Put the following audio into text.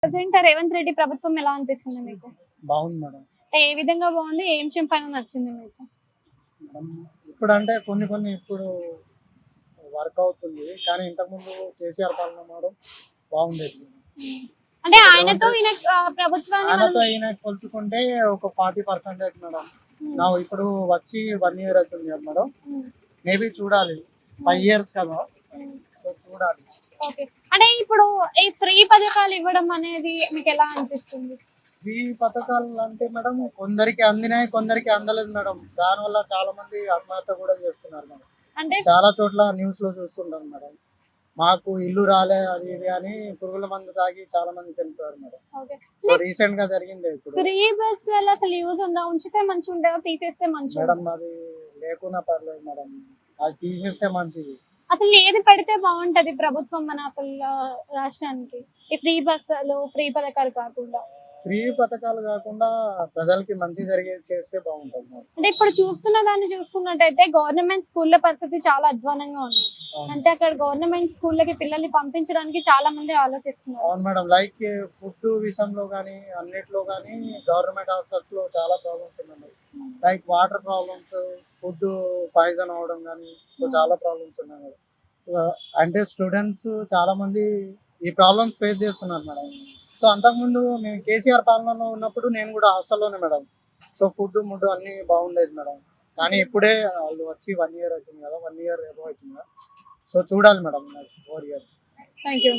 Present Revanth Reddy ప్రభుత్వం ఎలా అనిపిస్తుంది మీకు? బాగుంది మేడం. ఏ విధంగా బాగుంది? ఏం చింపైన నచ్చింది మీకు? మేడం ఇప్పుడంటే కొన్ని ఇప్పుడు వర్క్ అవుతుంది. కానీ ఇంతకుముందు కేసీఆర్ పాలన మేడం బాగుండేది మేడం. హ్మ్. అంటే ఆయనతో ఏమంటే ఈయన ప్రభుత్వాన్ని మనం ఆయనతో ఈయన పోల్చుకుంటే ఒక 40% మేడం. హ్మ్. నా ఇప్పుడు వచ్చి 1 ఇయర్ అవుతుంది కదా మేడం. హ్మ్. మేబీ చూడాలి. 5 ఇయర్స్ కదా. హ్మ్. సో చూడాలి. ఓకే. అంటే ఇప్పుడు ఈ ఫ్రీ పథకాలు ఇవ్వడం అనేది మీకు ఎలా అనిపిస్తుంది? ఈ పథకాలు అంటే మేడం కొందరికి అందినాయి, కొందరికి అందలేదు మేడం. దానివల్ల చాలా మంది ఆత్మహత్య కూడా చేస్తున్నారు మేడం. అంటే చాలా చోట్ల న్యూస్ లో చూస్తుంటాం మేడం. మాకు ఇల్లు రాలే అది ఇది అని పురుగుల మందు తాగి చాలా మంది చనిపోయారు మేడం. ఓకే. సో రీసెంట్ గా జరిగింది ఇప్పుడు ఫ్రీ బస్సులు అసలు యూజ్ ఉందా? ఉంచితే మంచిగా ఉంటదా? తీసేస్తే మంచిగా మేడం. అది లేకున్నా పర్లేదు మేడం. అది తీసేస్తే మంచిది. అసలు ఏది పెడితే బాగుంటది ప్రభుత్వం మన అసలు రాష్ట్రానికి? ఈ ఫ్రీ బస్సులు, ఫ్రీ పథకాలు కాకుండా. ఫ్రీ పథకాలు కాకుండా ప్రజలకి మంచి జరిగేది చేస్తే బాగుంటుంది మేడం. అంటే ఇప్పుడు చూస్తున్న దాన్ని చూసుకున్నట్టయితే గవర్నమెంట్ స్కూళ్ళ పరిస్థితి చాలా అధ్వానంగా ఉంది. అవును. అంటే అక్కడ గవర్నమెంట్ స్కూళ్ళకి పిల్లల్ని పంపించడానికి చాలా మంది ఆలోచిస్తున్నారు. అవును మేడం. లైక్ ఫుడ్ విషయంలో కానీ అన్నిట్లో కానీ గవర్నమెంట్ హాస్టల్స్ లో చాలా ప్రాబ్లమ్స్ ఉన్నాయి. Like water problems, food poison అవడం కానీ సో చాలా ప్రాబ్లమ్స్ ఉన్నాయి మేడం. అంటే స్టూడెంట్స్ చాలా మంది ఈ ప్రాబ్లమ్స్ ఫేస్ చేస్తున్నారు మేడం. సో అంతకుముందు మేము కేసీఆర్ పాలనలో ఉన్నప్పుడు నేను కూడా హాస్టల్లోనే మేడం. సో ఫుడ్ ముడ్ అన్నీ బాగుండేది మేడం. కానీ ఇప్పుడే వాళ్ళు వచ్చి 1 ఇయర్ అవుతుంది కదా, 1 ఇయర్ ఏమో అవుతుంది కదా. సో చూడాలి madam next 4 years. Thank you.